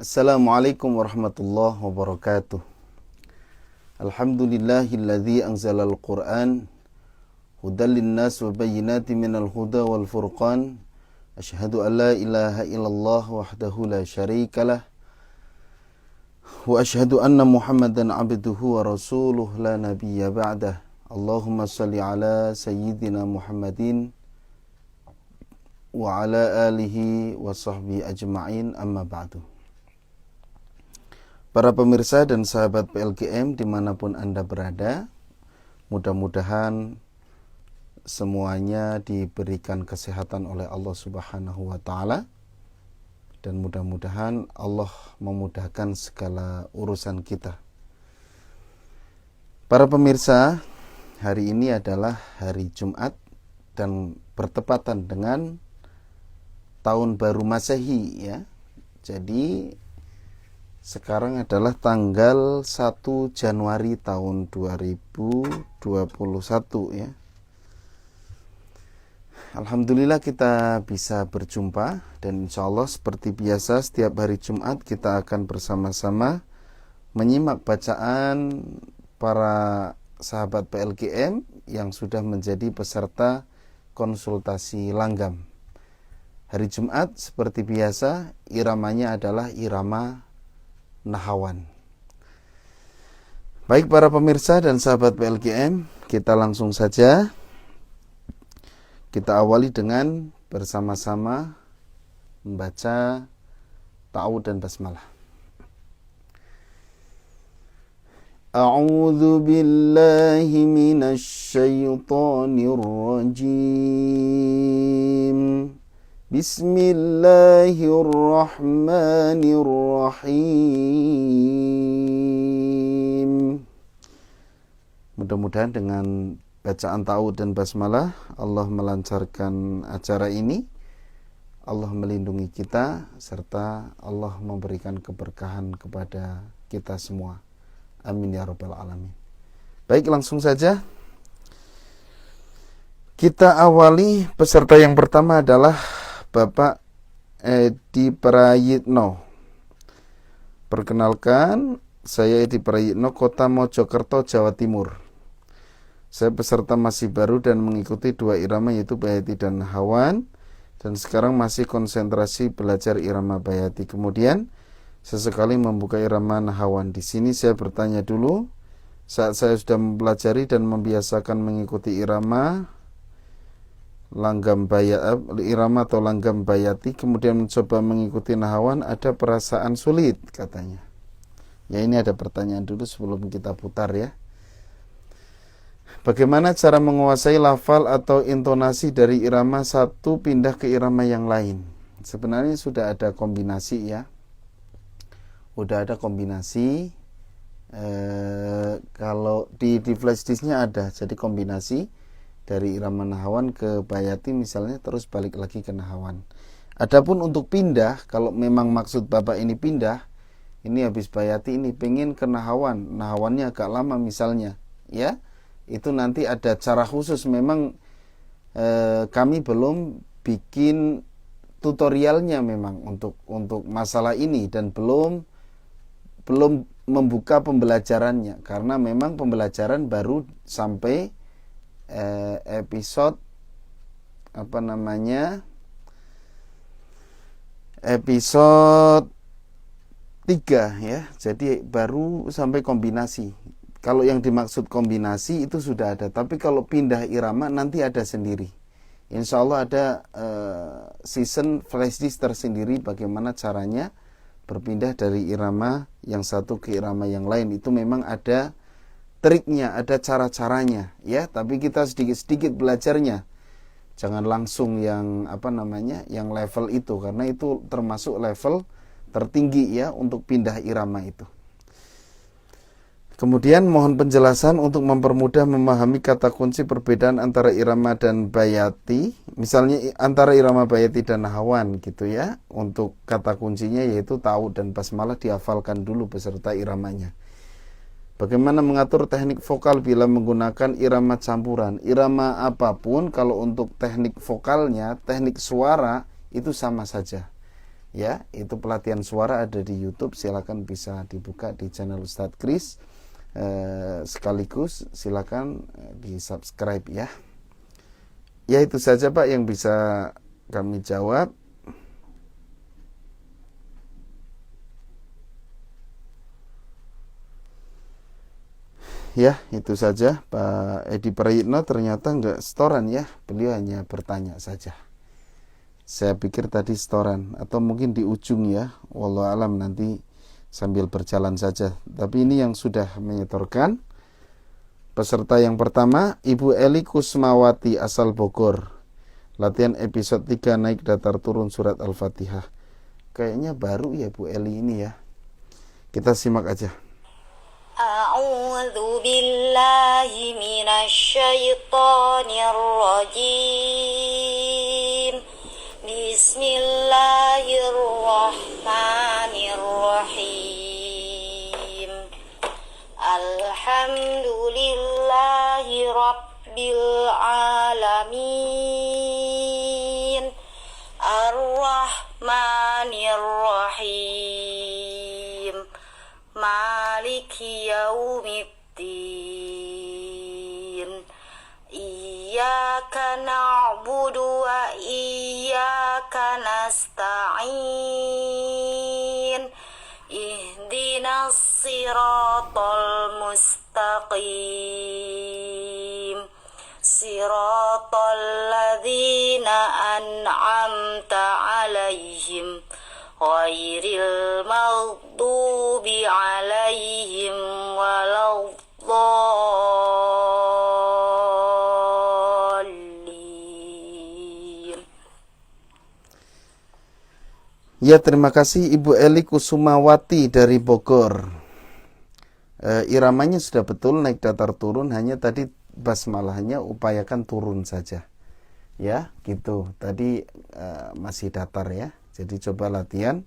Assalamualaikum warahmatullahi wabarakatuh. Alhamdulillahilladzi anzalal Qur'an hudan linnas wa bayyinatin minal huda wal furqan. Asyhadu an la ilaha illallah wahdahu la syarikalah wa asyhadu anna Muhammadan abduhu wa rasuluh la nabiyya ba'dah. Allahumma salli ala sayyidina Muhammadin wa ala alihi wa sahbihi ajma'in, amma ba'du. Para pemirsa dan sahabat PLGM dimanapun Anda berada, mudah-mudahan semuanya diberikan kesehatan oleh Allah Subhanahu wa Ta'ala, dan mudah-mudahan Allah memudahkan segala urusan kita. Para pemirsa, hari ini adalah hari Jumat dan bertepatan dengan tahun baru Masehi, ya. Jadi sekarang adalah tanggal 1 Januari tahun 2021, ya. Alhamdulillah kita bisa berjumpa, dan insya Allah seperti biasa setiap hari Jumat kita akan bersama-sama menyimak bacaan para sahabat PLGM yang sudah menjadi peserta konsultasi langgam. Hari Jumat seperti biasa iramanya adalah irama Nahawan. Baik para pemirsa dan sahabat PLGM, kita langsung saja. Kita awali dengan bersama-sama membaca ta'awudz dan basmalah. A'udzu billahi minasy syaithanir rajim. Bismillahirrahmanirrahim. Mudah-mudahan dengan bacaan ta'awudz dan basmalah Allah melancarkan acara ini, Allah melindungi kita, serta Allah memberikan keberkahan kepada kita semua. Amin ya rabbal alamin. Baik, langsung saja kita awali. Peserta yang pertama adalah Bapak Edi Prayitno. Perkenalkan, saya Edi Prayitno, Kota Mojokerto, Jawa Timur. Saya peserta masih baru dan mengikuti dua irama, yaitu Bayati dan Nahawan, dan sekarang masih konsentrasi belajar irama Bayati. Kemudian sesekali membuka irama Nahawan. Di sini saya bertanya dulu, saat saya sudah mempelajari dan membiasakan mengikuti irama langgam irama atau langgam Bayati, kemudian mencoba mengikuti Nahawan, ada perasaan sulit katanya. Ya, ini ada pertanyaan dulu sebelum kita putar, ya. Bagaimana cara menguasai lafal atau intonasi dari irama satu pindah ke irama yang lain? Sebenarnya sudah ada kombinasi, ya. Udah ada kombinasi. Kalau di flash disknya ada, jadi kombinasi dari irama Nahawan ke Bayati misalnya, terus balik lagi ke Nahawan. Adapun untuk pindah, kalau memang maksud Bapak ini pindah, ini habis Bayati ini pengen ke Nahawan, Nahawannya agak lama misalnya, ya, itu nanti ada cara khusus. Memang kami belum bikin tutorialnya memang untuk masalah ini, dan belum membuka pembelajarannya, karena memang pembelajaran baru sampai episode episode 3, ya. Jadi baru sampai kombinasi. Kalau yang dimaksud kombinasi itu sudah ada, tapi kalau pindah irama nanti ada sendiri. Insya Allah ada season flash disk tersendiri bagaimana caranya berpindah dari irama yang satu ke irama yang lain. Itu memang ada triknya, ada cara-caranya, ya. Tapi kita sedikit-sedikit belajarnya. Jangan langsung yang yang level itu, karena itu termasuk level tertinggi, ya, untuk pindah irama itu. Kemudian mohon penjelasan untuk mempermudah memahami kata kunci perbedaan antara irama dan Bayati. Misalnya antara irama Bayati dan Nahawan gitu, ya. Untuk kata kuncinya yaitu ta'awudz dan basmalah dihafalkan dulu beserta iramanya. Bagaimana mengatur teknik vokal bila menggunakan irama campuran? Irama apapun, kalau untuk teknik vokalnya, teknik suara itu sama saja. Ya, itu pelatihan suara ada di YouTube, silakan bisa dibuka di channel Ustadz Kris. Sekaligus silakan di subscribe ya. Ya, itu saja Pak yang bisa kami jawab. Ya, itu saja Pak Edi Prayitno, ternyata enggak setoran ya. Beliau hanya bertanya saja. Saya pikir tadi setoran atau mungkin di ujung ya. Wallahu alam, nanti sambil berjalan saja. Tapi ini yang sudah menyetorkan. Peserta yang pertama Ibu Eli Kusmawati asal Bogor. Latihan episode 3 naik datar turun surat Al-Fatihah. Kayaknya baru ya Bu Eli ini ya. Kita simak aja. A'udzu billahi minasyaitonir rajim. Bismillahirrahmanirrahim. Alhamdulillahi rabbil alamin. Ar-Rahmanir-Rahim. Maliki yaumiddin. Iyyaka na'budu wa iyyaka nasta'in. Ihdinas siratal mustaqim. Siratal ladzina an'amta 'alaihim ghairil maghdubi 'alaihim waladdallin. Ya, terima kasih Ibu Eli Kusumawati dari Bogor. Iramanya sudah betul, naik datar turun, hanya tadi basmalahnya upayakan turun saja. Ya, gitu. Tadi masih datar ya. Jadi coba latihan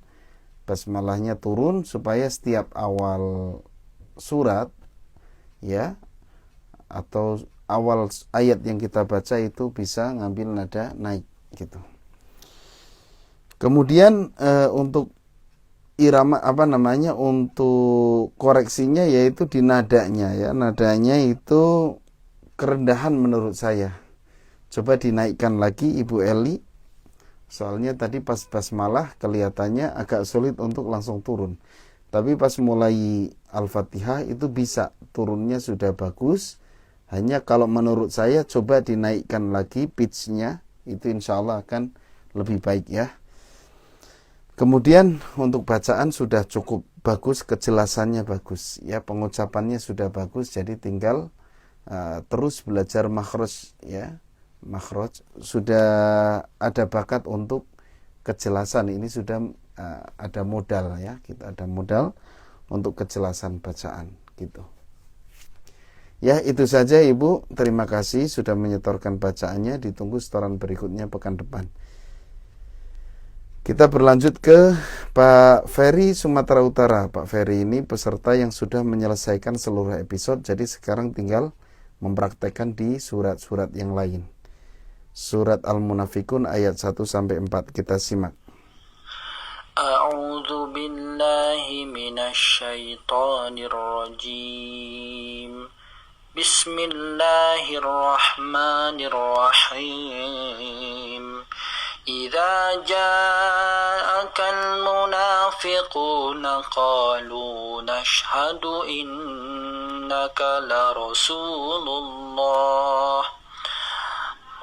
basmalahnya turun supaya setiap awal surat ya atau awal ayat yang kita baca itu bisa ngambil nada naik gitu. Kemudian untuk irama untuk koreksinya yaitu di nadanya ya. Nadanya itu kerendahan menurut saya. Coba dinaikkan lagi Ibu Eli. Soalnya tadi pas basmalah kelihatannya agak sulit untuk langsung turun. Tapi pas mulai Al-Fatihah itu bisa, turunnya sudah bagus. Hanya kalau menurut saya coba dinaikkan lagi pitch-nya, itu insya Allah akan lebih baik ya. Kemudian untuk bacaan sudah cukup bagus, kejelasannya bagus ya, pengucapannya sudah bagus, jadi tinggal terus belajar makhraj ya. Makhraj sudah ada bakat untuk kejelasan, ini sudah ada modal ya, kita ada modal untuk kejelasan bacaan gitu. Ya, itu saja Ibu, terima kasih sudah menyetorkan bacaannya, ditunggu setoran berikutnya pekan depan. Kita berlanjut ke Pak Ferry Sumatera Utara. Pak Ferry ini peserta yang sudah menyelesaikan seluruh episode, jadi sekarang tinggal mempraktekkan di surat-surat yang lain. Surat Al-Munafikun ayat 1-4 kita simak. A'udzu billahi minasyaitonir rajim. Bismillahirrahmanirrahim. Idza ja'akal munafiquna qalu nashhadu innaka la rasulullah.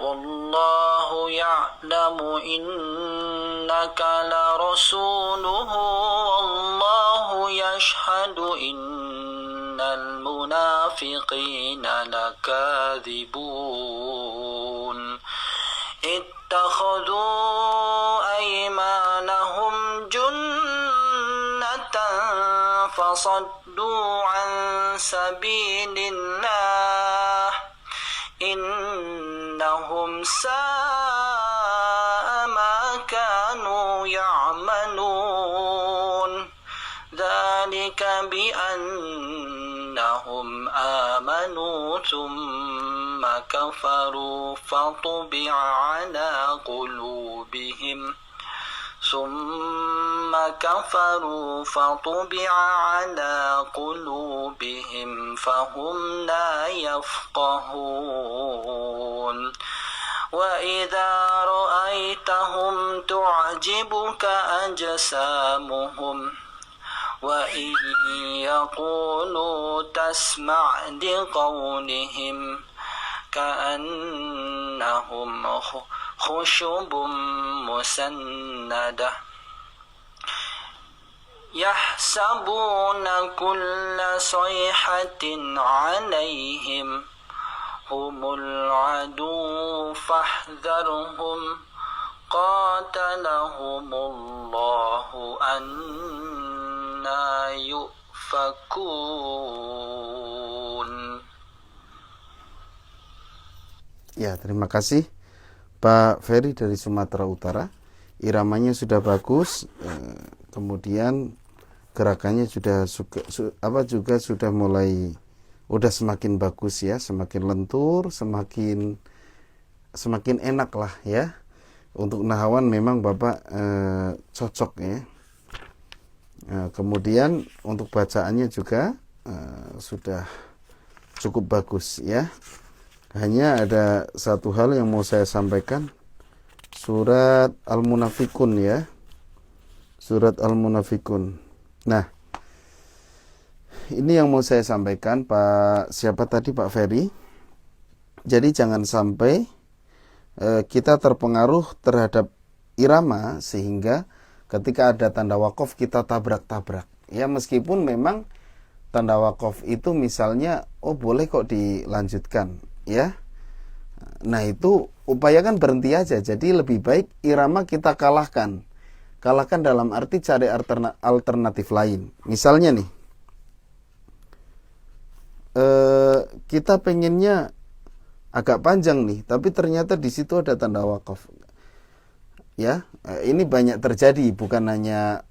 Wallahu ya'lamu innaka la rasuluhu wallahu yashhadu innal munafiqina lakadhibun. Ittakhadhu aymanahum junnatan fasaddu an sabilillah. Innahum sa'a ma kanu ya'malun. Dzalika bi annahum amanu thumma kafaru fatubi'a ala qulubihim ثم كفروا فطبع على قلوبهم فهم لا يفقهون وإذا رأيتهم تعجبك أجسامهم وإن يقولوا تسمع لقولهم كأنهم خشب مسندة يحسبون كل صيحة عليهم هم العدو فاحذرهم قاتلهم الله أنا يؤفكون. Ya, terima kasih Pak Ferry dari Sumatera Utara. Iramanya sudah bagus, kemudian gerakannya juga sudah mulai semakin bagus ya, semakin lentur, semakin enak lah ya. Untuk nahawan memang Bapak cocok ya. Kemudian untuk bacaannya juga sudah cukup bagus ya. Hanya ada satu hal yang mau saya sampaikan, surat Al-Munafikun ya. Surat Al-Munafikun. Nah, ini yang mau saya sampaikan Pak Ferry. Jadi jangan sampai kita terpengaruh terhadap irama sehingga ketika ada tanda wakaf kita tabrak-tabrak. Ya, meskipun memang tanda wakaf itu misalnya boleh kok dilanjutkan ya. Nah, itu upayakan berhenti aja. Jadi lebih baik irama kita kalahkan dalam arti cari alternatif lain. Misalnya nih, kita pengennya agak panjang nih, tapi ternyata di situ ada tanda wakaf. Ya, ini banyak terjadi, bukan hanya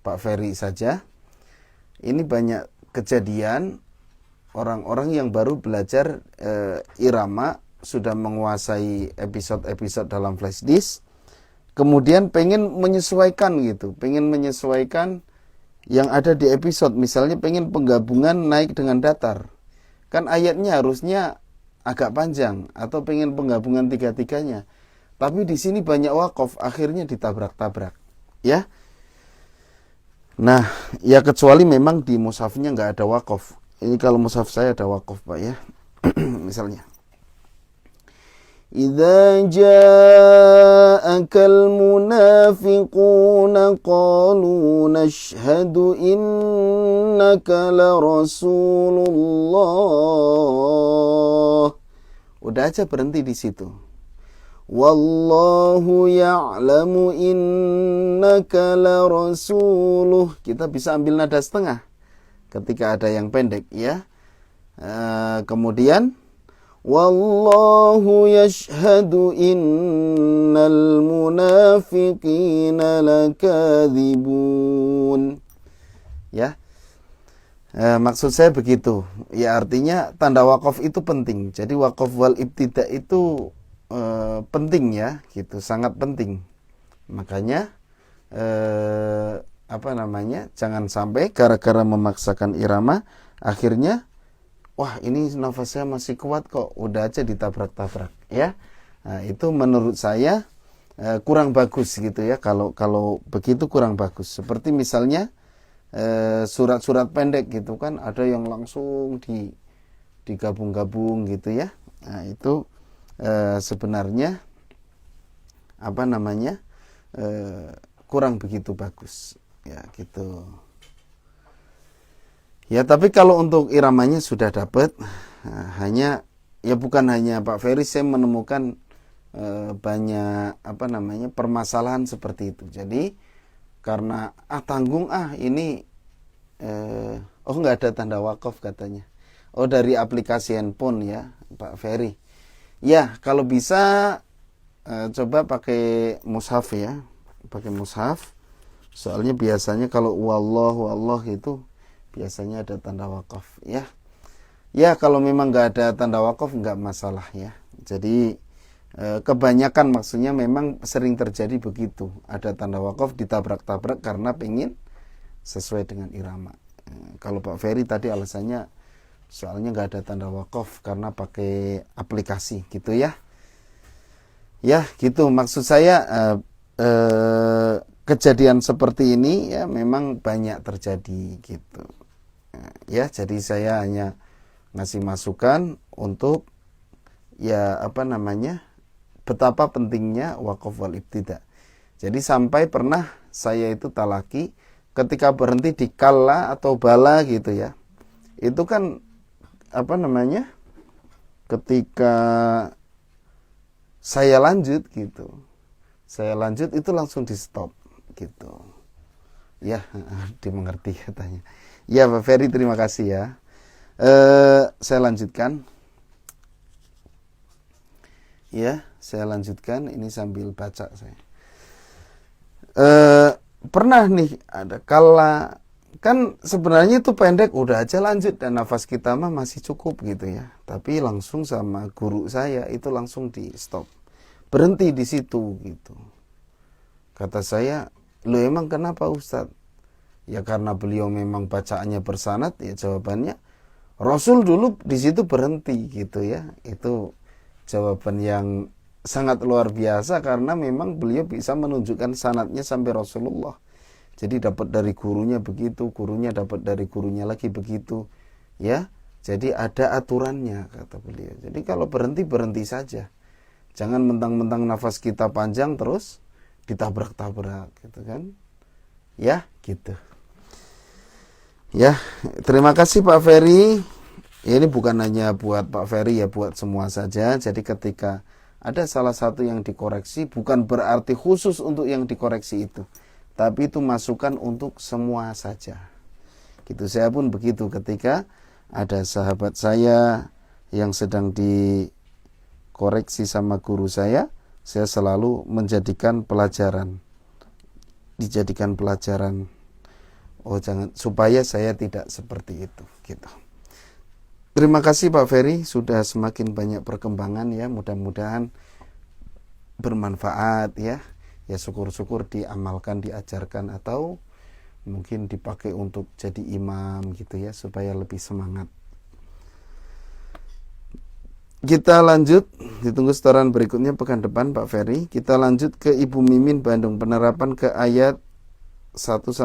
Pak Ferry saja. Ini banyak kejadian orang-orang yang baru belajar irama, sudah menguasai episode-episode dalam flash disk, kemudian pengen menyesuaikan yang ada di episode. Misalnya pengen penggabungan naik dengan datar, kan ayatnya harusnya agak panjang, atau pengen penggabungan tiga-tiganya, tapi di sini banyak wakaf, akhirnya ditabrak-tabrak ya. Nah ya, kecuali memang di mushafnya nggak ada wakaf. Ini kalau mushaf saya ada wakaf Pak ya. Misalnya, idza ja'akal munafiquna qalu nashhadu innaka la rasulullah. Udah aja berhenti di situ. Wallahu ya'lamu innaka la rasuluh. Kita bisa ambil nada setengah ketika ada yang pendek ya. Kemudian wallahu yashhadu innal munafiqina lakadzibun. Ya. Maksud saya begitu. Ya, artinya tanda wakaf itu penting. Jadi wakaf wal ibtida itu penting ya, gitu, sangat penting. Makanya jangan sampai gara-gara memaksakan irama akhirnya wah ini nafasnya masih kuat kok, udah aja ditabrak-tabrak ya. Nah, itu menurut saya kurang bagus gitu ya. Kalau begitu kurang bagus. Seperti misalnya surat-surat pendek gitu kan, ada yang langsung digabung-gabung gitu ya. Nah, itu sebenarnya kurang begitu bagus ya, gitu ya. Tapi kalau untuk iramanya sudah dapat, hanya ya bukan hanya Pak Ferry, saya menemukan banyak permasalahan seperti itu. Jadi karena tanggung ini nggak ada tanda wakaf katanya, dari aplikasi handphone ya Pak Ferry. Ya, kalau bisa coba pakai mushaf ya, pakai mushaf. Soalnya biasanya kalau wallah itu biasanya ada tanda wakaf ya. Ya, kalau memang nggak ada tanda wakaf nggak masalah ya. Jadi Kebanyakan maksudnya memang sering terjadi begitu. Ada tanda wakaf ditabrak-tabrak karena pengen sesuai dengan irama. Kalau Pak Ferry tadi alasannya soalnya nggak ada tanda wakaf karena pakai aplikasi gitu ya. Ya gitu maksud saya kejadian seperti ini ya memang banyak terjadi gitu. Ya jadi saya hanya ngasih masukan untuk ya betapa pentingnya wakaf wal ibtida. Jadi sampai pernah saya itu talaki ketika berhenti di kalla atau bala gitu ya. Itu kan ketika saya lanjut gitu. Saya lanjut itu langsung di stop gitu. Ya, dimengerti katanya. Ya Pak Ferry terima kasih ya. Saya lanjutkan. Ya, saya lanjutkan. Ini sambil baca saya. Pernah nih ada kala kan sebenarnya itu pendek udah aja lanjut dan nafas kita mah masih cukup gitu ya. Tapi langsung sama guru saya itu langsung di stop. Berhenti di situ gitu. Kata saya, "Lu emang kenapa Ustadz?" Ya karena beliau memang bacaannya bersanad ya jawabannya Rasul dulu di situ berhenti gitu ya. Itu jawaban yang sangat luar biasa karena memang beliau bisa menunjukkan sanadnya sampai Rasulullah. Jadi dapat dari gurunya begitu, gurunya dapat dari gurunya lagi begitu. Ya, jadi ada aturannya kata beliau. Jadi kalau berhenti saja. Jangan mentang-mentang nafas kita panjang terus ditabrak-tabrak gitu kan. Ya, gitu. Ya, terima kasih Pak Ferry. Ini bukan hanya buat Pak Ferry ya, buat semua saja. Jadi ketika ada salah satu yang dikoreksi, bukan berarti khusus untuk yang dikoreksi itu. Tapi itu masukan untuk semua saja. Gitu, saya pun begitu ketika ada sahabat saya yang sedang dikoreksi sama guru saya selalu menjadikan pelajaran. Dijadikan pelajaran. Oh jangan, supaya saya tidak seperti itu. Gitu. Terima kasih Pak Ferry, sudah semakin banyak perkembangan ya, mudah-mudahan bermanfaat ya. Ya syukur-syukur diamalkan, diajarkan atau mungkin dipakai untuk jadi imam gitu ya, supaya lebih semangat. Kita lanjut, ditunggu setoran berikutnya pekan depan Pak Ferry. Kita lanjut ke Ibu Mimin Bandung, penerapan ke ayat 1-7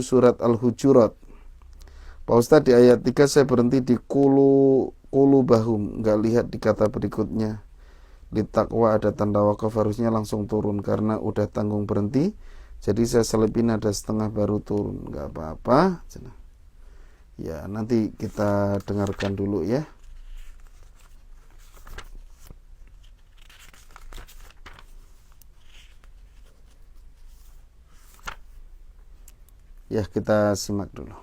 surat Al-Hujurat. Pak Ustadz di ayat 3 saya berhenti di kulu bahum, nggak lihat di kata berikutnya. Di takwa ada tanda wakaf harusnya langsung turun karena udah tanggung berhenti. Jadi saya selipin ada setengah baru turun, nggak apa-apa. Ya nanti kita dengarkan dulu ya. Ya kita simak dulu.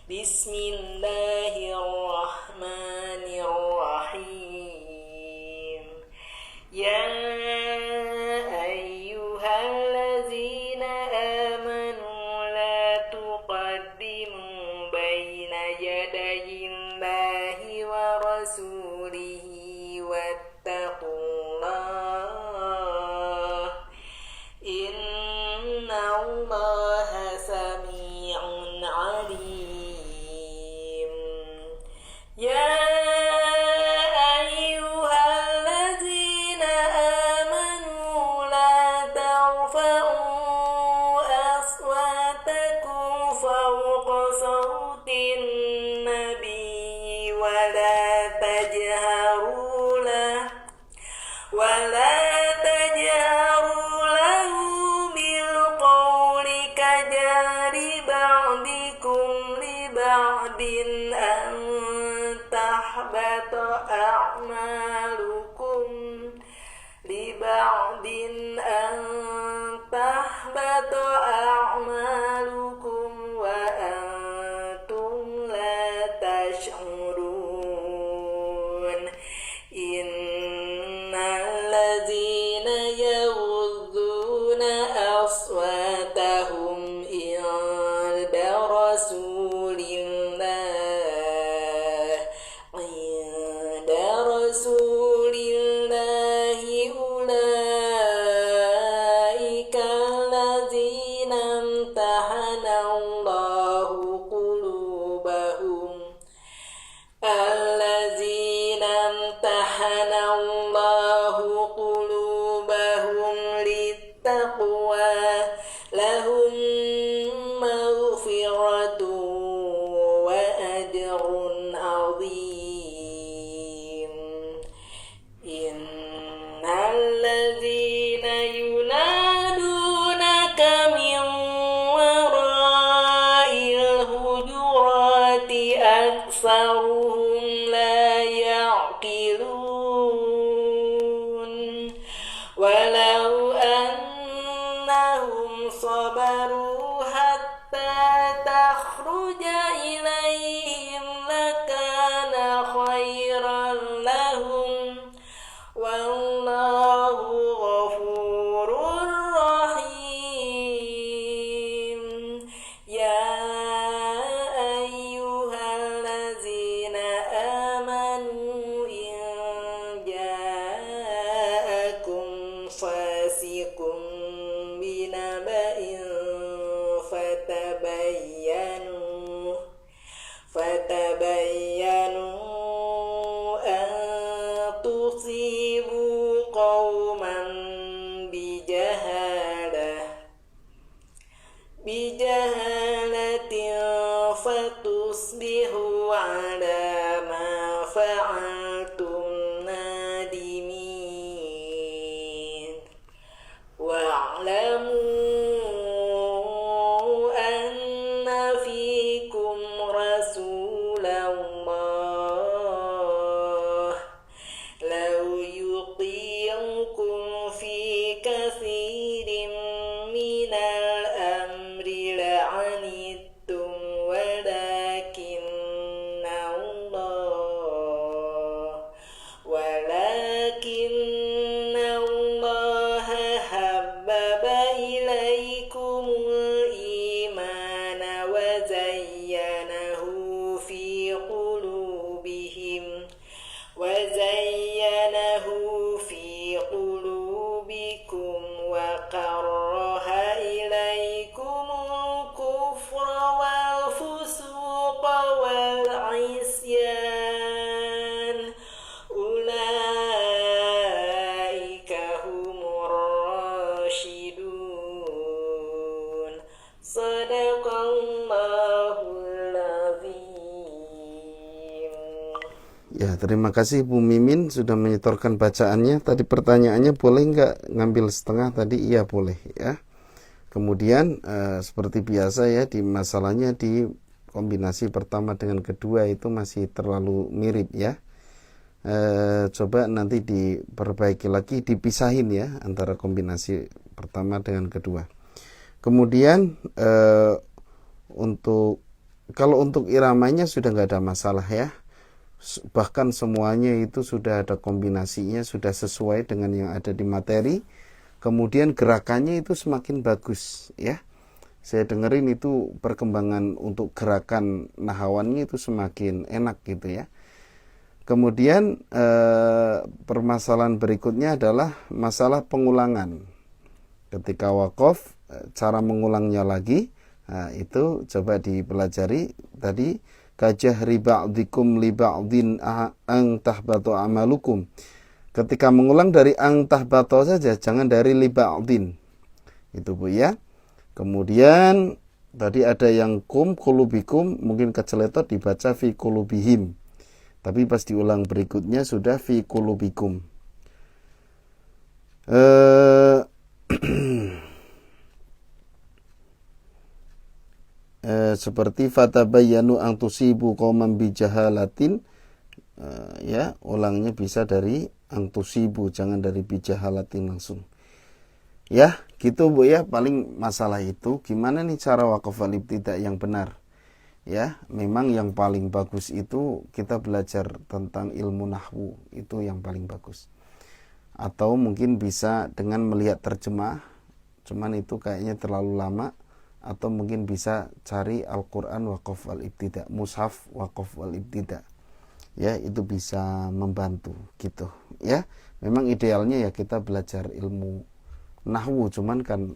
Bismillahirrahmanirrahim. Ya ayyuhallazina amanu la tuqaddimu baina yadayillahi wa rasulihi wattaqullah. Innallaha sami'un alim. Ya ayyuhallazina amanu la tarfa'u aswatakum fawqa sawtin nabi wa la tajharu lahu bilqawli kajari ba'dikum li ba'din an tahbata a'malukum wa antum la tash'urun. Innalladzina yaghudduna التقوى لهم مغفرة وأجر عظيم إن الذين ينادونك من وراء الهجرات أكثرهم لا يعقلون ولو أنهم صبروا حتى تخرج إليهم لكان خيرا لهم والله غفور رحيم يا أيها الذين آمنوا إن جاءكم فاسق بنبأ فتبينوا أن تصيبوا قوما بجهالة فتصبحوا على ما فعلتم نادمين واعلموا أن فيكم رسول الله لو يطيعكم في كثير من الأمر لعنتم ولكن الله حبب إليكم الإيمان وزينه في قلوبكم وكره إليكم الكفر والفسوق والعصيان أولئك هم الراشدون صدق الله العظيم. Ya, terima kasih Bu Mimin sudah menyetorkan bacaannya. Tadi pertanyaannya boleh nggak ngambil setengah tadi? Iya boleh ya. Kemudian seperti biasa ya, di masalahnya di kombinasi pertama dengan kedua itu masih terlalu mirip ya. Coba nanti diperbaiki lagi, dipisahin ya antara kombinasi pertama dengan kedua. Kemudian kalau untuk iramanya sudah nggak ada masalah ya. Bahkan semuanya itu sudah ada kombinasinya, sudah sesuai dengan yang ada di materi. Kemudian gerakannya itu semakin bagus ya. Saya dengerin itu perkembangan untuk gerakan nahawannya itu semakin enak gitu ya. Kemudian permasalahan berikutnya adalah masalah pengulangan. Ketika waqaf, cara mengulangnya lagi, itu coba dipelajari tadi. Kajahri ba'dikum li ba'din ang tahbatu amalukum. Ketika mengulang dari ang tahbatu saja, jangan dari li ba'din. Itu Bu ya. Kemudian tadi ada yang kulubikum, mungkin keceletot dibaca fi kulubihim. Tapi pas diulang berikutnya sudah fi kulubikum. Seperti fatabayyanu an tusibu qauman bijahalatin, ya ulangnya bisa dari an tusibu, jangan dari bijahalatin langsung ya. Gitu Bu ya, paling masalah itu gimana nih cara waqaf al-ibtida yang benar ya. Memang yang paling bagus itu kita belajar tentang ilmu nahwu, itu yang paling bagus. Atau mungkin bisa dengan melihat terjemah, cuman itu kayaknya terlalu lama. Atau mungkin bisa cari Al-Quran Waqaf al-Ibtida, Mushaf Waqaf al-Ibtida ya, itu bisa membantu gitu ya. Memang idealnya ya kita belajar ilmu nahwu, cuman kan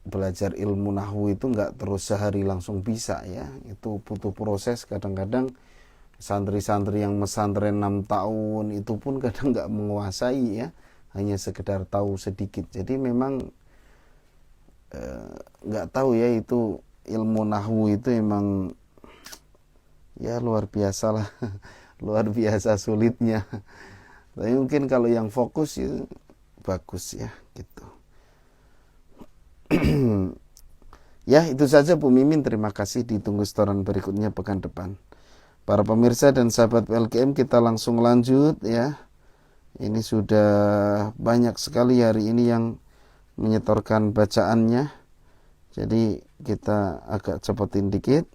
belajar ilmu nahwu itu nggak terus sehari langsung bisa ya, itu butuh proses. Kadang-kadang santri-santri yang mesantren 6 tahun itu pun kadang nggak menguasai ya. hanya sekedar tahu sedikit. Jadi memang nggak tahu ya, itu ilmu nahwu itu emang ya luar biasa lah. Luar biasa sulitnya. Tapi mungkin kalau yang fokus ya bagus ya gitu. Ya itu saja Bu Mimin, terima kasih, ditunggu setoran berikutnya pekan depan. Para pemirsa dan sahabat PLKM, kita langsung lanjut ya. Ini sudah banyak sekali hari ini yang menyetorkan bacaannya. Jadi kita agak cepetin dikit.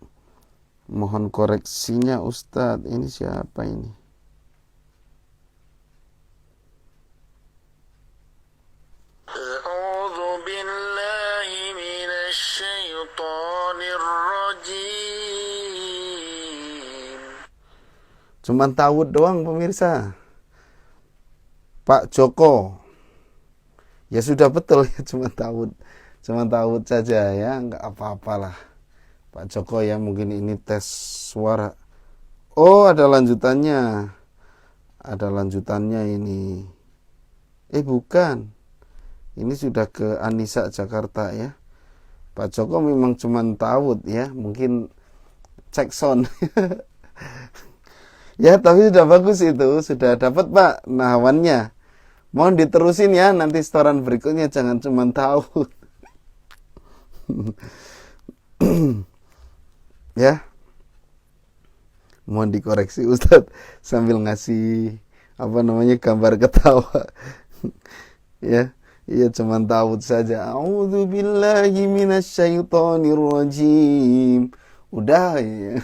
Mohon koreksinya Ustadz, ini siapa ini? A'udzu billahi minasy syaithanir rajim. Cuman tawud doang pemirsa. Pak Joko. Ya sudah betul ya, cuman tawud. Cuman tawud saja ya, enggak apa-apalah. Pak Joko ya, mungkin ini tes suara. Oh, ada lanjutannya. Ada lanjutannya ini. Bukan. Ini sudah ke Anissa Jakarta ya. Pak Joko memang cuman tawud ya, mungkin cek sound. Ya, tapi sudah bagus itu, sudah dapat Pak nahawannya. Mohon diterusin ya, nanti setoran berikutnya jangan cuman tawud. Ya, mohon dikoreksi Ustadz sambil ngasih gambar ketawa. Ya, iya cuman tawud saja. A'udzu billahi minasyaitonir rajim. Udah ya.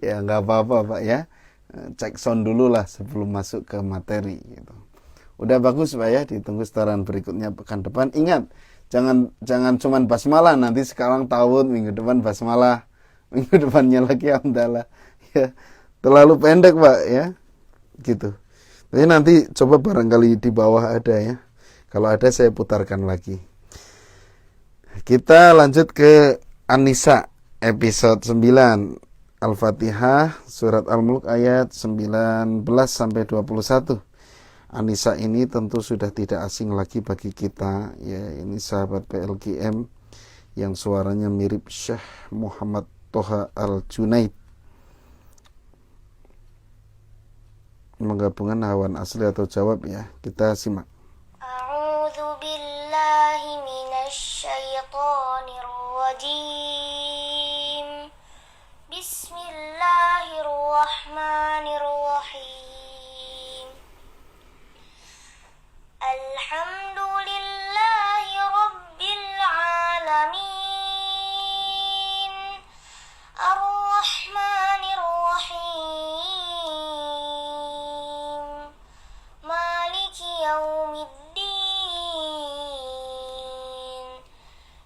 Ya nggak apa-apa Pak ya. Cek sound dulu lah sebelum masuk ke materi gitu. Udah bagus Pak ya, ditunggu setoran berikutnya pekan depan. Ingat, jangan cuman basmalah, nanti sekarang tawud, minggu depan basmalah, minggu depannya lagi hamdalah. Ya, terlalu pendek Pak ya. Gitu. Jadi nanti coba barangkali di bawah ada ya. Kalau ada saya putarkan lagi. Kita lanjut ke An-Nisa episode 9. Al-Fatihah surat Al-Mulk ayat 19 sampai 21. An-Nisa ini tentu sudah tidak asing lagi bagi kita ya, ini sahabat PLKM yang suaranya mirip Syekh Muhammad Toha Al-Junaid. Menggabungkan hawan asli atau jawab ya. Kita simak. A'udzu billahi minasy syaithanir rajim. Bismillahirrahmanirrahim. Alhamdulillahi rabbil alamin. Ar-Rahmanir Rahim. Maliki yaumiddin.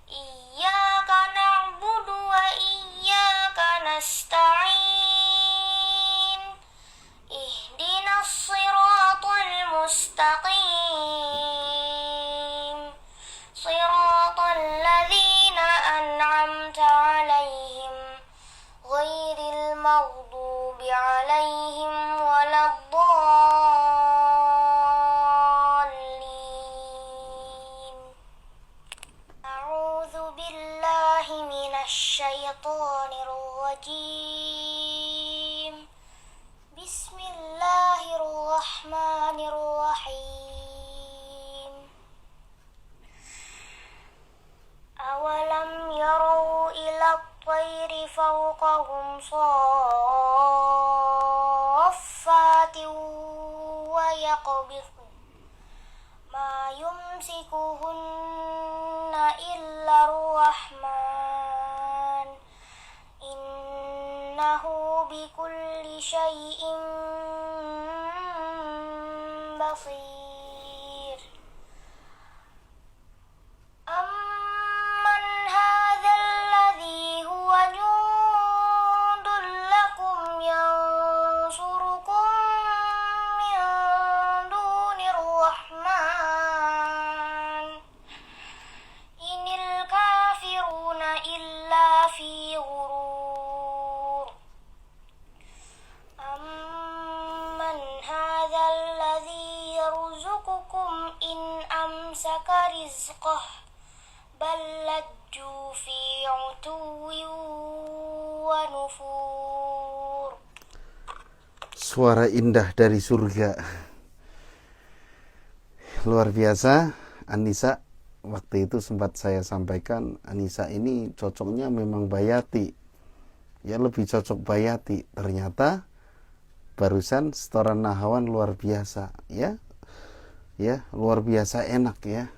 Iyyaka na'budu wa iyyaka nasta'in. Ihdinas siratal mustaqim. Siratal ladzina an'amta 'alaihim ghairil maghdubi 'alaihim waladdallin. A'udzu billahi minasy syaithanir rajim. Bismillahirrahmanirrahim. Awalam yarau ila at-tayri fawqahum saffatin wa yaqbidun ma yumsikuhunna illa ar-rahman innahu bikulli syai'in basir. Amman hadzal ladzi huwa jundul lakum yansurukum min dunir rahman inil kafiruna illa fi ghurur. لك رزقه بل لجوا في عتو ونفور. Suara indah dari surga. Luar biasa. Anissa, waktu itu sempat saya sampaikan, Anissa ini cocoknya memang Bayati. Ya lebih cocok Bayati. Ternyata barusan setoran Nahawan luar biasa, ya. Ya, luar biasa enak ya.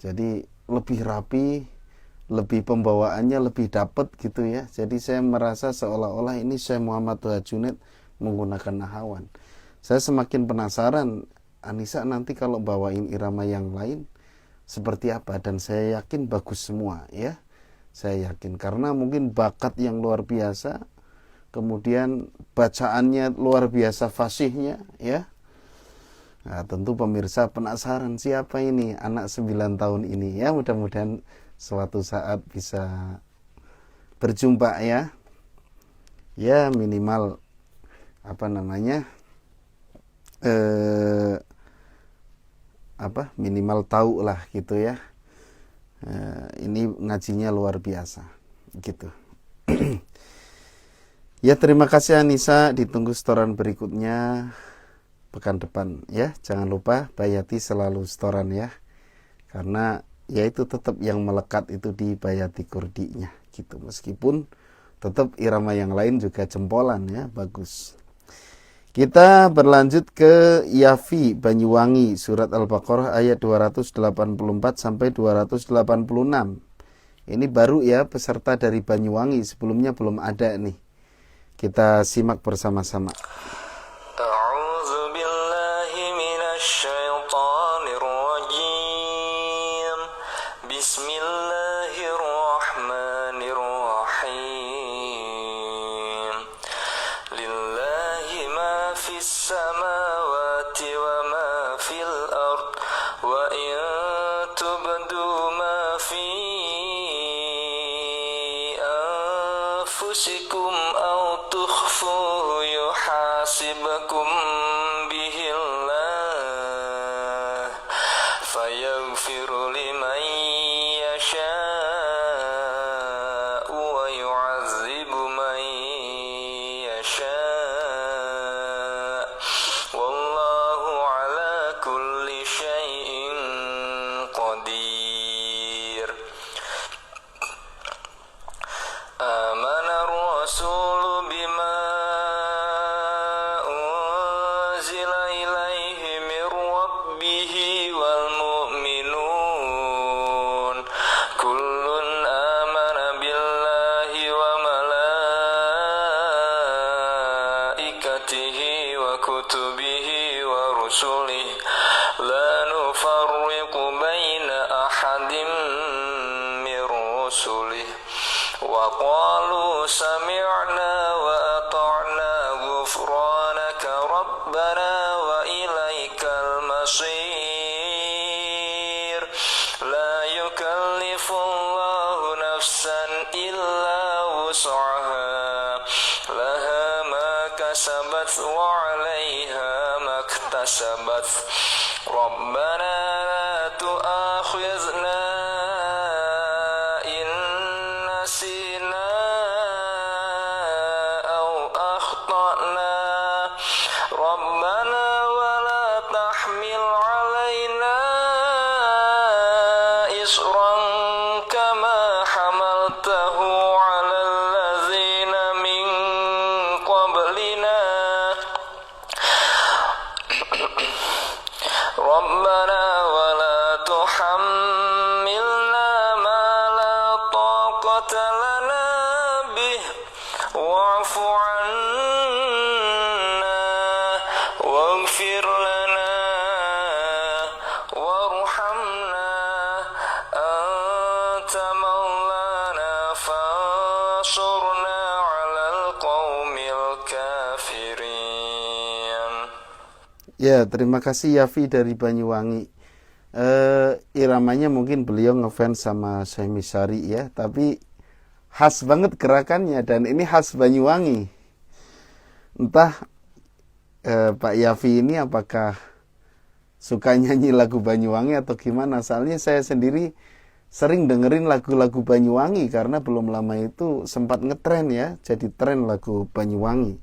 Jadi lebih rapi, lebih pembawaannya lebih dapat gitu ya. Jadi saya merasa seolah-olah ini Syekh Muhammad Toha Junaid menggunakan Nahawan. Saya semakin penasaran Anissa nanti kalau bawain irama yang lain seperti apa, dan saya yakin bagus semua ya. Saya yakin karena mungkin bakat yang luar biasa, kemudian bacaannya luar biasa fasihnya ya. Nah, tentu pemirsa penasaran siapa ini anak 9 tahun ini ya. Mudah-mudahan suatu saat bisa berjumpa ya. Ya minimal minimal tahu lah gitu ya. Ini ngajinya luar biasa gitu. Ya terima kasih Anissa, ditunggu setoran berikutnya pekan depan ya. Jangan lupa Bayati selalu setoran ya, karena ya itu tetap yang melekat itu di Bayati Kurdinya gitu. Meskipun tetap irama yang lain juga jempolan ya, bagus. Kita berlanjut ke Yafi Banyuwangi, surat Al-Baqarah ayat 284 sampai 286. Ini baru ya peserta dari Banyuwangi, sebelumnya belum ada nih. Kita simak bersama-sama. أعوذ بالله من الشيطان الرجيم بسم الله الرحمن الرحيم لله ما في السماوات وما في الأرض وإن تبدوا ما في أنفسكم أو تخفوه يحاسبكم به الله فيغفر لمن يشاء ويعذب من يشاء والله على كل شيء قدير آمن الرسول بما أنزل إليه من ربه والمؤمنون كل آمن بالله وملائكته وكتبه ورسله لا نفرق بين أحد من رسله وقالوا سمعنا وأطعنا غفرانك ربنا وإليك المصير لا يكلف الله نفسا إلا وسعها لها ما كسبت وعليها ما اكتسبت ربنا لا تؤاخذنا إن نسينا أو أخطأنا ربنا ولا تحمل علينا إصرا كما حملته على الذين من قبلنا ربنا ولا تحملنا ما لا طاقة لنا به واعف عنا واغفر لنا وارحمنا أنت مولانا فانصرنا على القوم الكافرين. Ya, terima kasih Yafi dari Banyuwangi. Iramanya mungkin beliau ngefans sama Syekh Misyari ya, tapi khas banget gerakannya, dan ini khas Banyuwangi. Entah Pak Yafi ini apakah suka nyanyi lagu Banyuwangi atau gimana. Soalnya saya sendiri sering dengerin lagu-lagu Banyuwangi karena belum lama itu sempat ngetren ya, jadi tren lagu Banyuwangi.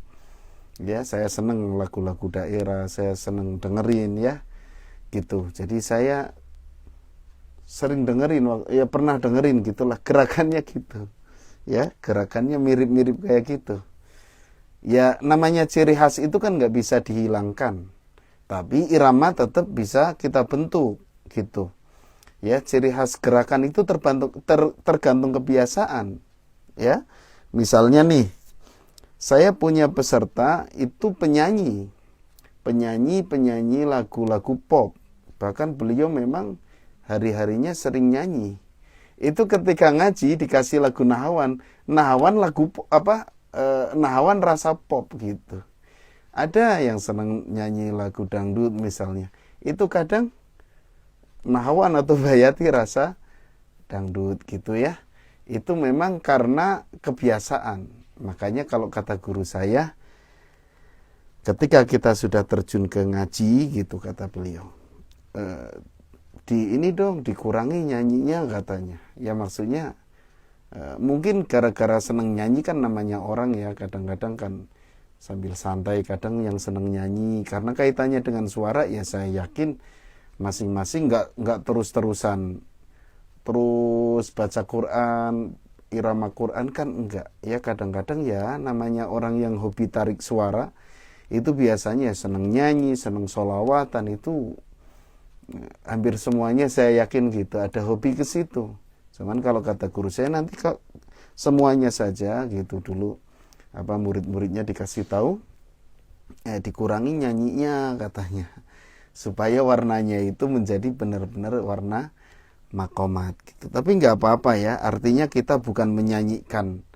Ya, saya seneng lagu-lagu daerah, saya seneng dengerin ya, gitu. Jadi saya sering dengerin, ya pernah dengerin gitulah, gerakannya gitu. Ya, gerakannya mirip-mirip kayak gitu. Ya, namanya ciri khas itu kan nggak bisa dihilangkan. Tapi irama tetap bisa kita bentuk gitu. Ya, ciri khas gerakan itu tergantung kebiasaan. Ya, misalnya nih, saya punya peserta itu penyanyi lagu-lagu pop. Bahkan beliau memang hari-harinya sering nyanyi. Itu ketika ngaji dikasih lagu nahawan lagu nahawan rasa pop gitu. Ada yang senang nyanyi lagu dangdut misalnya. Itu kadang nahawan atau bayati rasa dangdut gitu ya. Itu memang karena kebiasaan. Makanya kalau kata guru saya, ketika kita sudah terjun ke ngaji gitu kata beliau, dikurangi nyanyinya katanya. Ya maksudnya mungkin gara-gara seneng nyanyi kan namanya orang ya, kadang-kadang kan sambil santai, kadang yang seneng nyanyi karena kaitannya dengan suara. Ya saya yakin masing-masing nggak terus-terusan terus baca Quran, irama Quran kan enggak ya. Kadang-kadang ya namanya orang yang hobi tarik suara itu biasanya seneng nyanyi, seneng sholawatan, itu hampir semuanya saya yakin gitu, ada hobi ke situ. Cuman kalau kata guru saya, nanti kok semuanya saja gitu dulu murid-muridnya dikasih tahu, dikurangi nyanyinya katanya, supaya warnanya itu menjadi benar-benar warna makomat gitu. Tapi nggak apa-apa ya, artinya kita bukan menyanyikan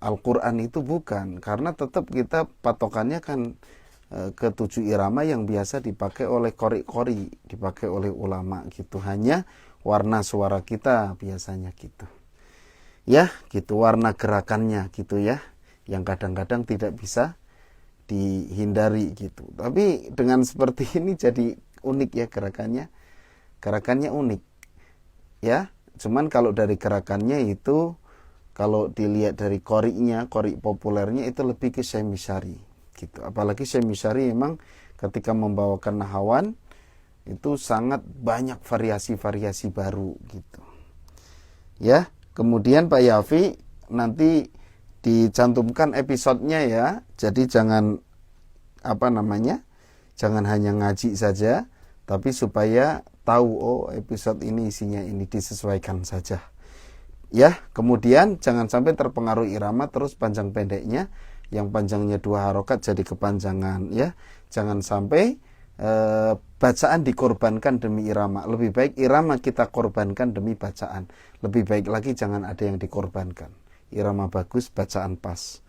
Al-Quran, itu bukan, karena tetap kita patokannya kan ke 7 irama yang biasa dipakai oleh qori-qori, dipakai oleh ulama gitu. Hanya warna suara kita biasanya gitu ya, gitu, warna gerakannya gitu ya, yang kadang-kadang tidak bisa dihindari gitu. Tapi dengan seperti ini jadi unik ya gerakannya unik ya. Cuman kalau dari gerakannya itu, kalau dilihat dari qori populernya itu lebih ke Syekh Misyari gitu. Apalagi Syekh Misyari memang ketika membawakan nahawan itu sangat banyak variasi-variasi baru gitu ya. Kemudian Pak Yafi nanti dicantumkan episodenya ya, jadi jangan jangan hanya ngaji saja, tapi supaya tahu episode ini isinya ini, disesuaikan saja ya. Kemudian jangan sampai terpengaruh irama terus panjang pendeknya, yang panjangnya 2 harokat jadi kepanjangan ya. Jangan sampai bacaan dikorbankan demi irama. Lebih baik irama kita korbankan demi bacaan. Lebih baik lagi jangan ada yang dikorbankan. Irama bagus, bacaan pas.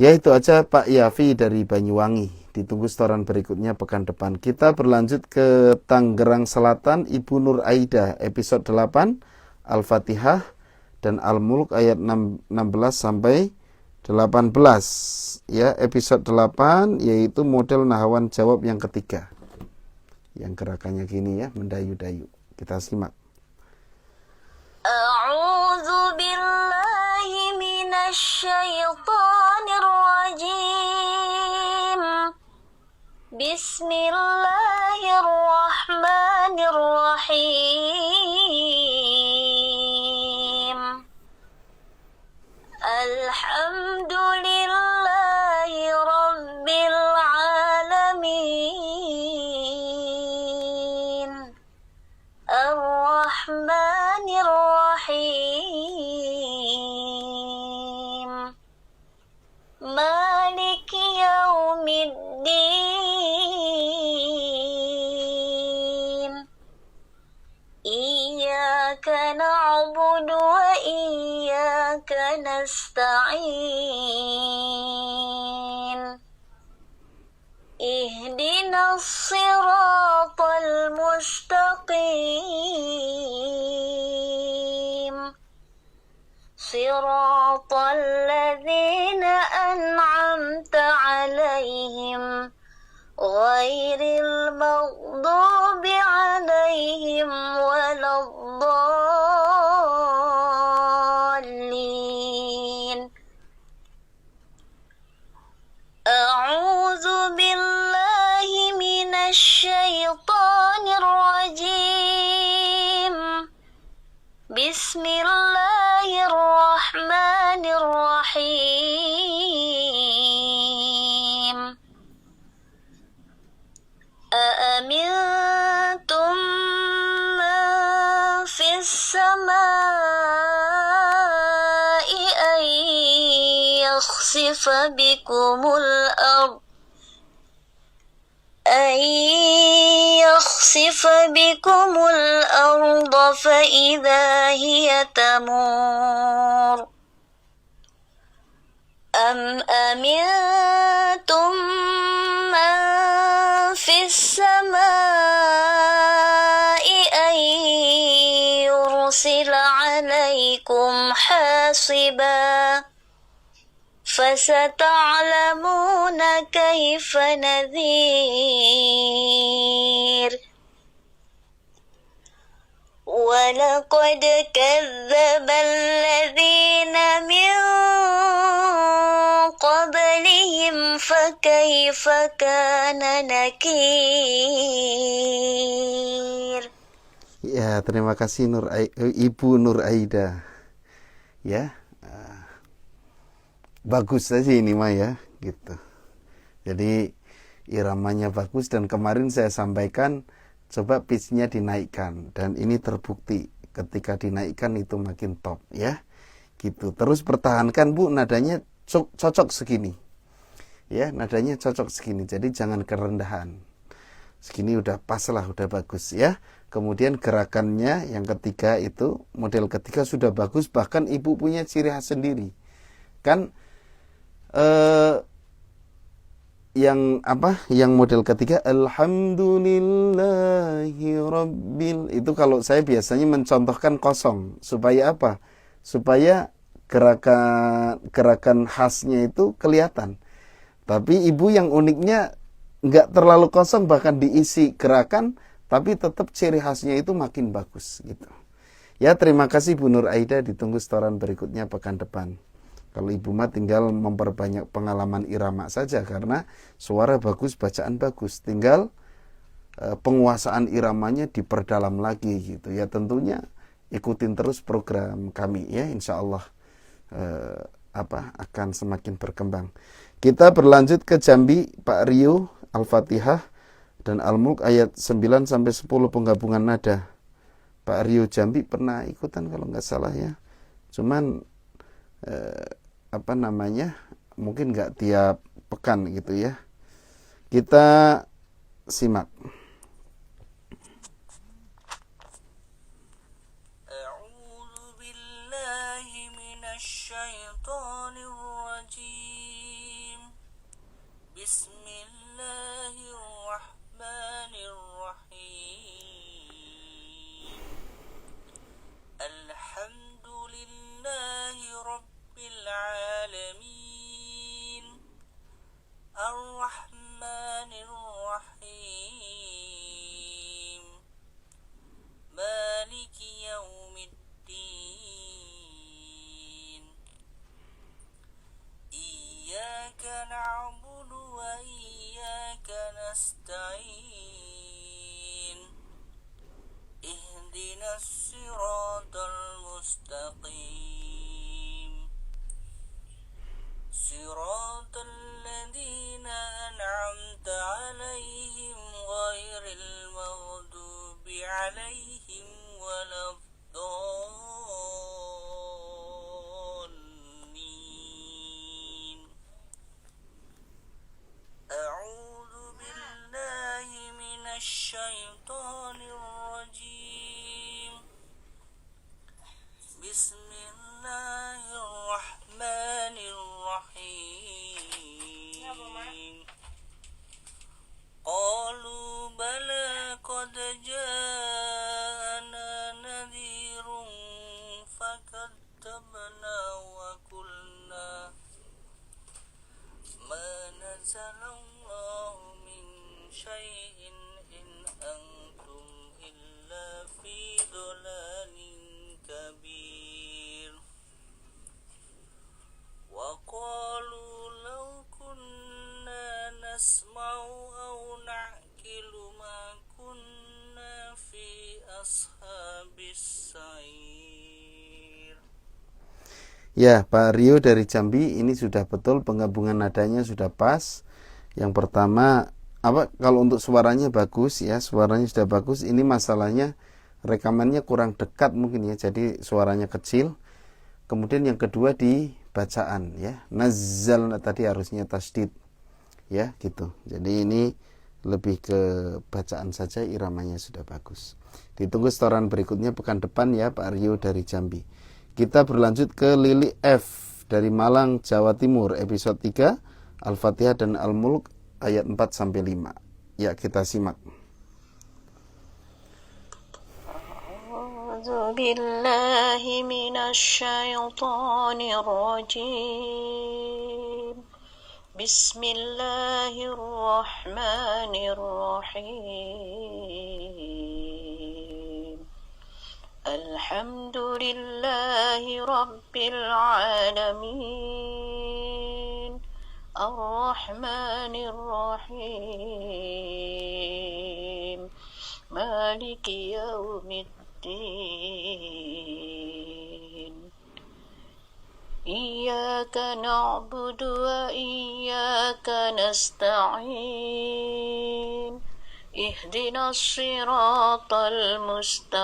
Ya itu aja Pak Yafi dari Banyuwangi. Ditunggu setoran berikutnya pekan depan. Kita berlanjut ke Tangerang Selatan, Ibu Nur Aida, episode 8, Al-Fatihah dan Al-Mulk ayat 16 sampai 18 ya. Episode 8 yaitu model nahawan jawab yang ketiga, yang gerakannya gini ya, mendayu-dayu. Kita simak. A'udzu billahi minasy syaithanir rajim. Bismillahirrahmanirrahim. Alhamdulillahi rabbil alamin. Ar-Rahmanir Rahim. Maliki yaumiddin. Iyyaka na'budu wa iyyaka nasta'in. Ihdinas siratal mustaqim. Siratal ladzina an'amta 'alaihim ghairil maghdubi Bismillahirrahmanirrahim. Aamintum man fis samai an yakhsifa bikumul ard فإذا هي تمور أم أمنتم من في السماء أن يرسل عليكم حاصبا فستعلمون كيف نذير ولقد كذب الذين من قبلهم فكيف كان نكير. Ya, terima kasih Ibu Nur Aida. Ya, bagus saja ini mah ya, gitu. Jadi iramanya bagus dan kemarin saya sampaikan coba pitch-nya dinaikkan dan ini terbukti ketika dinaikkan itu makin top ya. Gitu. Terus pertahankan Bu, nadanya cocok segini. Ya, nadanya cocok segini. Jadi jangan kerendahan. Segini udah pas lah, udah bagus ya. Kemudian gerakannya yang ketiga itu, model ketiga sudah bagus, bahkan Ibu punya ciri khas sendiri. Kan yang model ketiga alhamdulillahirabbil, itu kalau saya biasanya mencontohkan kosong supaya apa? Supaya gerakan khasnya itu kelihatan. Tapi Ibu yang uniknya nggak terlalu kosong, bahkan diisi gerakan, tapi tetap ciri khasnya itu makin bagus gitu. Ya, terima kasih Bu Nur Aida, ditunggu setoran berikutnya pekan depan. Kalau Ibu mah tinggal memperbanyak pengalaman irama saja, karena suara bagus, bacaan bagus. Tinggal penguasaan iramanya diperdalam lagi gitu. Ya, tentunya ikutin terus program kami ya, insya Allah akan semakin berkembang. Kita berlanjut ke Jambi, Pak Rio, Al-Fatihah dan Al-Mulk ayat 9 sampai 10 penggabungan nada. Pak Rio Jambi pernah ikutan kalau nggak salah ya. Cuman mungkin nggak tiap pekan gitu ya. Kita simak. A'udzu billahi minasyaitonir rajim. Bismillahirrahmanirrahim. Alhamdulillahi rabbil alamin. Ar-Rahmanir Rahim. Maliki yaumiddin. Iyyaka na'budu wa iyyaka nasta'in. Ihdinas siratal mustaqim. Siratal ladzina an'amta 'alaihim ghairil maghdubi 'alaihim waladdallin. A'udzu billahi minasy syaithanir rajim. Bismillahirrahmanirrahim. Qalu bala qad ja'ana nadhirun fakadzabna wa qulna ma nazzalallahu min syai'in in antum illa fi dhalalin kabir. Wa qalu law kunna nasma'u aw na'qilu ma kunna fi ashabis sa'ir. Ya, Pak Rio dari Jambi, ini sudah betul, penggabungan nadanya sudah pas. Yang pertama, kalau untuk suaranya bagus ya, suaranya sudah bagus. Ini masalahnya rekamannya kurang dekat mungkin ya, jadi suaranya kecil. Kemudian yang kedua di bacaan ya, nazzal tadi harusnya tasdid ya gitu. Jadi ini lebih ke bacaan saja, iramanya sudah bagus. Ditunggu setoran berikutnya pekan depan ya, Pak Rio dari Jambi. Kita berlanjut ke Lili F dari Malang, Jawa Timur, episode 3, Al-Fatihah dan Al-Mulk ayat 4 sampai 5. Ya, kita simak. أعوذ بالله من الشيطان الرجيم بسم الله الرحمن الرحيم الحمد لله رب العالمين الرحمن الرحيم مالك يوم الدين إياك نعبد وإياك نستعين اهدنا الصراط المستقيم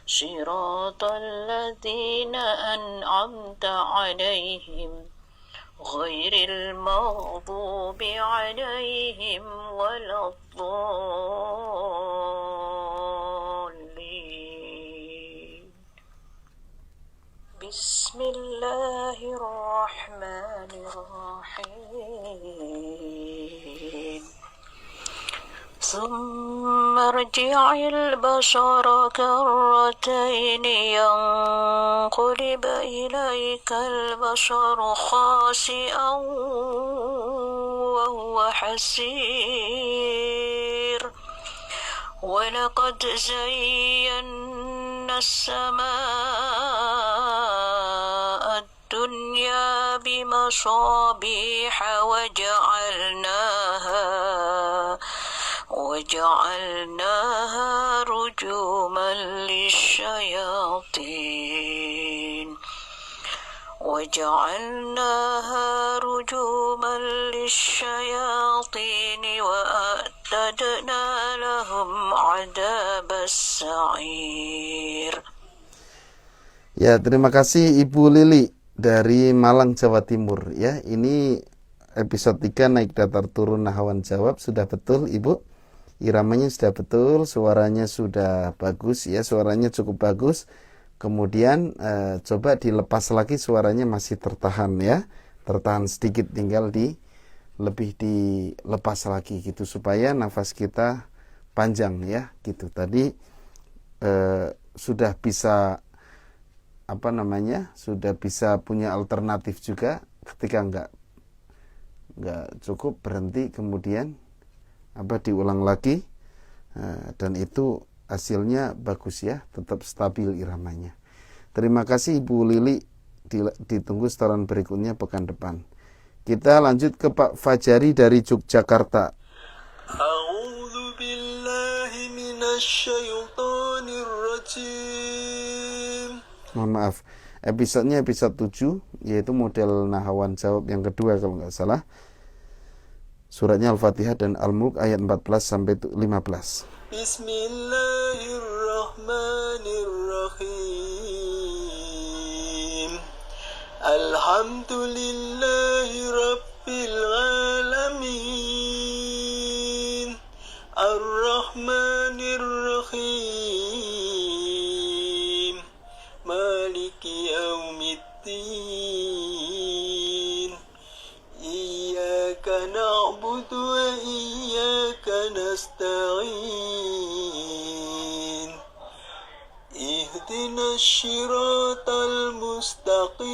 صراط الذين أنعمت عليهم غير المغضوب عليهم ولا الضالين بسم الله الرحمن الرحيم ثم ارجع البصر كرتين ينقلب إليك البصر خاسئا وهو حسير ولقد زينا السماء الدنيا بمصابيح وجعلناها رجوما للشياطين وأعتدنا لهم عذاب السعير. Ya, terima kasih Ibu Lili dari Malang, Jawa Timur ya. Ini episode 3 naik datar turun nahawan jawab sudah betul Ibu. Iramanya sudah betul, suaranya sudah bagus ya, suaranya cukup bagus. Kemudian coba dilepas lagi, suaranya masih tertahan ya, tertahan sedikit, tinggal lebih dilepas lagi gitu supaya nafas kita panjang ya gitu. Tadi sudah bisa sudah bisa punya alternatif juga, ketika nggak cukup berhenti, kemudian diulang lagi, dan itu hasilnya bagus ya, tetap stabil iramanya. Terima kasih Ibu Lili, ditunggu setoran berikutnya pekan depan. Kita lanjut ke Pak Fajari dari Yogyakarta. A'udzu billahi minasyaitonir rajim. Mohon maaf, episodenya episode 7, yaitu model nahawan jawab yang kedua kalau nggak salah. Suratnya Al-Fatihah dan Al-Mulk ayat 14 sampai 15. Bismillahirrahmanirrahim. Alhamdulillahi rabbil alamin. Ar-Rahmanir Rahim. Maliki yaumiddin. Iyyaka na'budu wa iyyaka nasta'in. Ihdinas siratal mustaqim.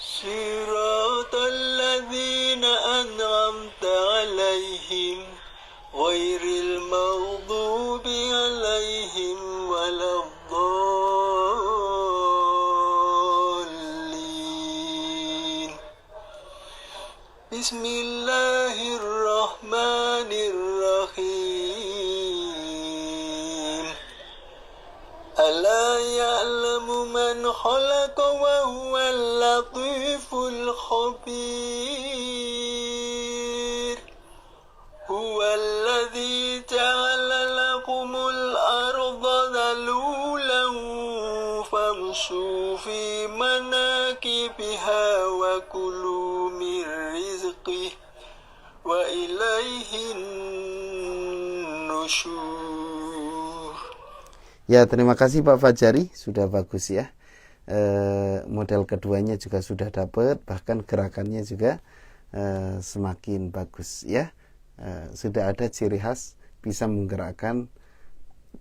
Siratal ladzina an'amta 'alaihim ghairil maghdubi 'alaihim waladdallin. Bismillahirrahmanirrahim. ألا يعلم من خلق وهو اللطيف الخبير هو الذي جعل لكم الأرض ذلولا فامشوا في مناكبها وكلوا من رزقه وإليه النشور. Ya, terima kasih Pak Fajari, sudah bagus ya. Model keduanya juga sudah dapat, bahkan gerakannya juga semakin bagus ya. Sudah ada ciri khas bisa menggerakkan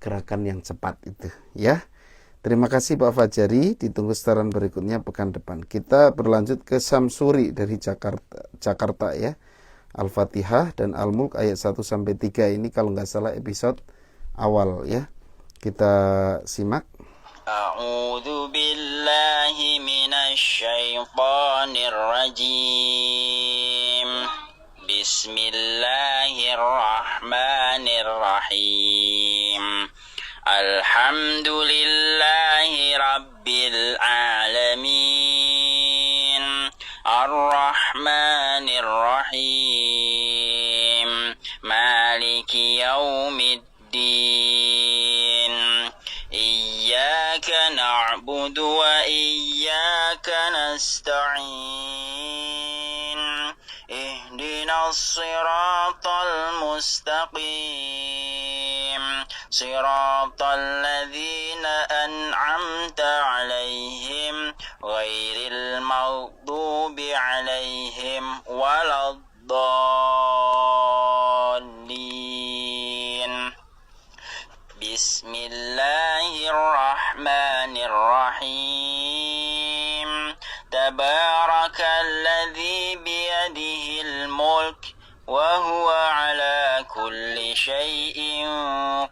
gerakan yang cepat itu ya. Terima kasih Pak Fajari, ditunggu setoran berikutnya pekan depan. Kita berlanjut ke Samsuri dari Jakarta ya. Al-Fatihah dan Al-Mulk ayat 1 sampai 3 ini kalau nggak salah episode awal ya. Kita simak. A'udzu billahi minasy syaithanir rajim. Bismillahirrahmanirrahim. Alhamdulillahi rabbil alamin. Ar-Rahmanir Rahim. Maliki yaumiddin. Iyyaka na'budu wa iyyaka nasta'in. Ihdinas siratal mustaqim. Siratal ladzina an'amta 'alaihim ghairil maghdubi 'alaihim waladdallin. Bismillahirrahmanirrahim. Tabarakalladzi biyadihil mulk wa huwa ala kulli syai'in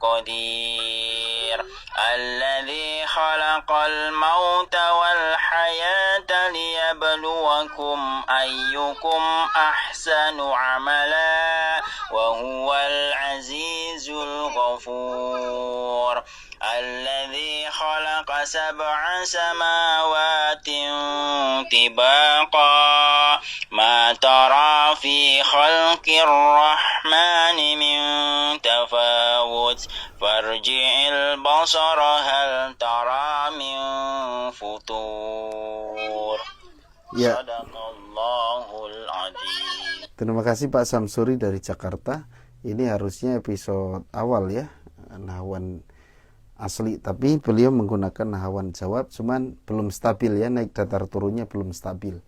qadir. Alladzi khalaqal mauta wal hayata liyabluwakum ayyukum ahsanu amala wa huwal azizul ghafur. الذي خلق سبع سماوات طباقا ما ترى في خلق الرحمن من تفاوت فارجع البصر هل ترى من فطور. Ya. Sadaqallahul adzim. Terima kasih Pak Samsuri dari Jakarta. Ini harusnya episode awal ya, Nahwan asli, tapi beliau menggunakan Nahwan jawab, cuman belum stabil ya, naik datar turunnya belum stabil.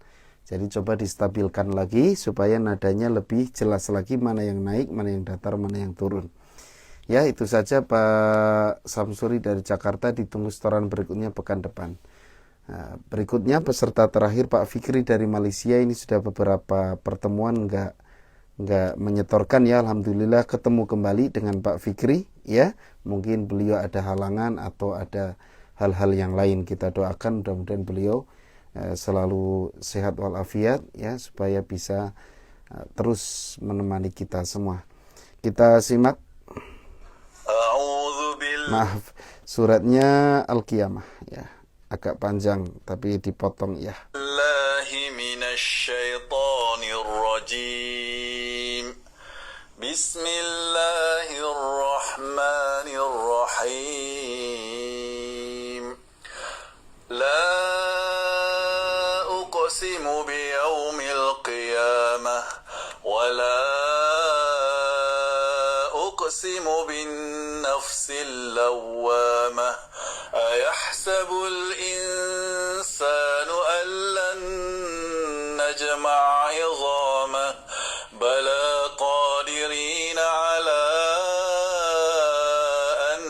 Jadi coba distabilkan lagi supaya nadanya lebih jelas lagi, mana yang naik, mana yang datar, mana yang turun. Ya, itu saja Pak Samsuri dari Jakarta, ditunggu setoran berikutnya pekan depan. Nah, berikutnya peserta terakhir Pak Fikri dari Malaysia, ini sudah beberapa pertemuan nggak menyetorkan ya, alhamdulillah ketemu kembali dengan Pak Fikri ya. Mungkin beliau ada halangan atau ada hal-hal yang lain, kita doakan mudah-mudahan beliau selalu sehat walafiat ya, supaya bisa terus menemani kita semua. Kita simak. Maaf, suratnya Al-Qiyamah ya, agak panjang tapi dipotong ya. Bismillahirrahmanirrahim. La uqsimu biyawmil qiyamah wa la uqsimu bin nafsil lawwamah. Ayahsabul insanu an lan najma'a 'idhamah. Bala qadirin 'ala an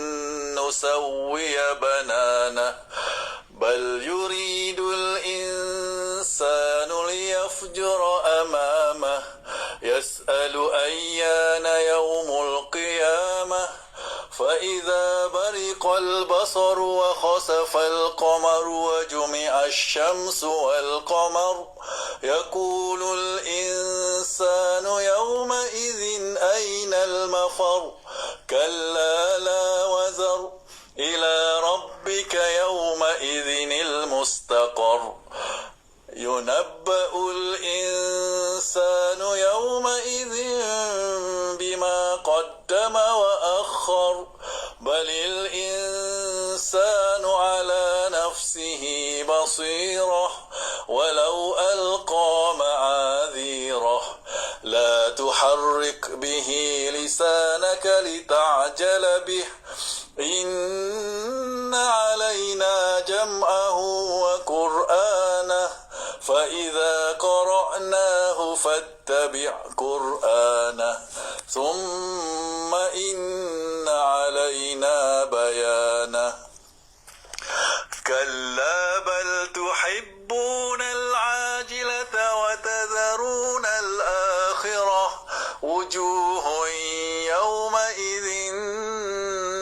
nusawwiya bananah. Bal yuridul insanu liyafjura amamah. Yas'alu ayyana yawmul qiyamah. فإذا برق البصر وخسف القمر وجمع الشمس والقمر يقول الإنسان يومئذ أين المفر كلا لا وزر إلى ربك يومئذ المستقر ينبأ الإنسان يومئذ بما قدم وأخر بل الإنسان على نفسه بصيرة ولو ألقى معاذيره لا تحرك به لسانك لتعجل به إن علينا جمعه وقرآنه فإذا قرأناه فاتبع قرآنه ثم إن علينا بيانه كلا بل تحبون العاجلة وتذرون الآخرة وجوه يومئذ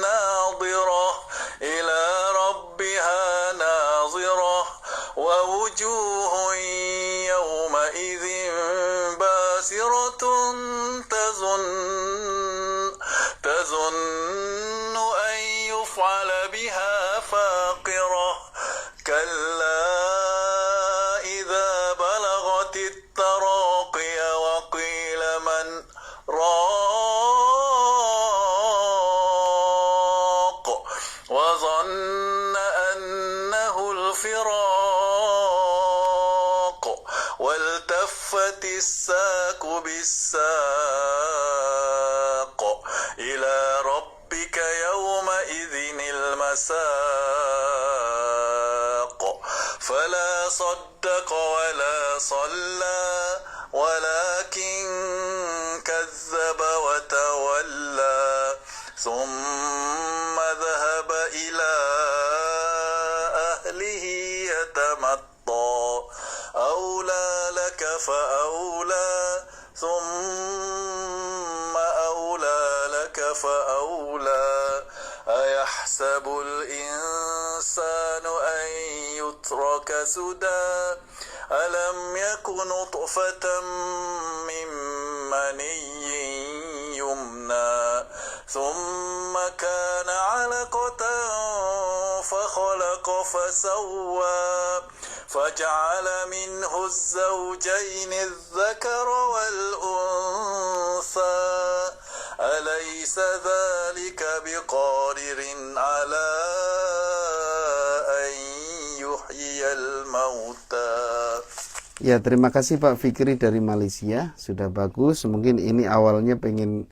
ناظرة إلى ربها ناظرة ووجوه يومئذ باسرة تظن أن يفعل بها فاقرة كلا إذا بلغت التراقي وقيل من راق وظن أنه الفراق والتفت الساق بالساق إلى ربك يومئذ المساق فلا صدق ولا صلى ولكن كذب وتولى ثم ذهب إلى أهله يتمطى أولى لك فأولى ثم أولى لك فأولى أيحسب الإنسان أن يترك سدى ألم يك نطفة من مني يمنى ثم كان علقة فخلق فسوى فجعل منه الزوجين الذكر والأنثى أليس ذلك بقادر على أن يحيي الموتى. Ya, terima kasih Pak Fikri dari Malaysia, sudah bagus. Mungkin ini awalnya pengen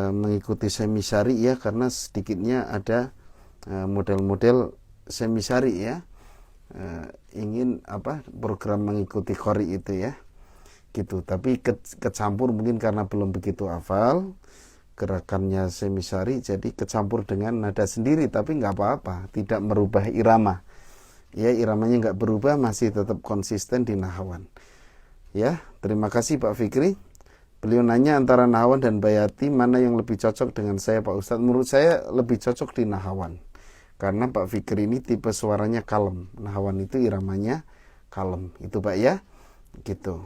mengikuti semisari ya, karena sedikitnya ada model-model semisari ya. Ingin program mengikuti qori itu ya, gitu. Tapi kecampur mungkin karena belum begitu hafal gerakannya semisari, jadi kecampur dengan nada sendiri, tapi nggak apa-apa, tidak merubah irama. Ya, iramanya nggak berubah, masih tetap konsisten di nahawan. Ya, terima kasih Pak Fikri. Beliau nanya antara nahawan dan bayati mana yang lebih cocok dengan saya Pak Ustadz. Menurut saya lebih cocok di nahawan, karena Pak Fikri ini tipe suaranya kalem. Nahawan itu iramanya kalem, itu Pak ya, gitu.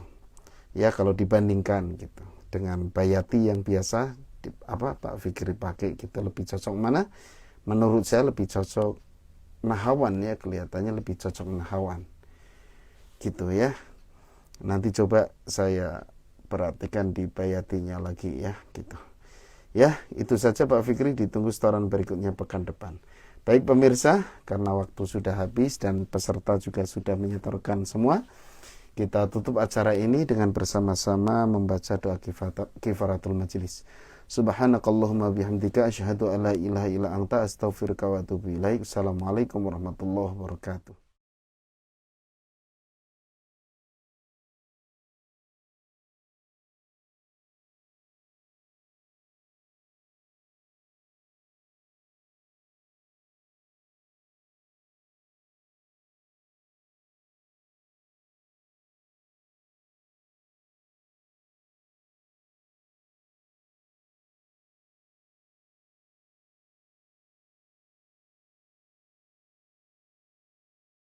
Ya, kalau dibandingkan gitu dengan bayati yang biasa Pak Fikri pakai, gitu, lebih cocok mana? Menurut saya lebih cocok nahawan ya, kelihatannya lebih cocok nahawan, gitu ya. Nanti coba saya perhatikan di bayatinya lagi ya, gitu. Ya, itu saja Pak Fikri, ditunggu setoran berikutnya pekan depan. Baik pemirsa, karena waktu sudah habis dan peserta juga sudah menyetorkan semua, kita tutup acara ini dengan bersama-sama membaca doa kifaratul majelis. Subhanakallahumma bihamdika asyhadu an la ilaha illa anta astaghfiruka wa atubu ilaik. Assalamualaikum warahmatullahi wabarakatuh.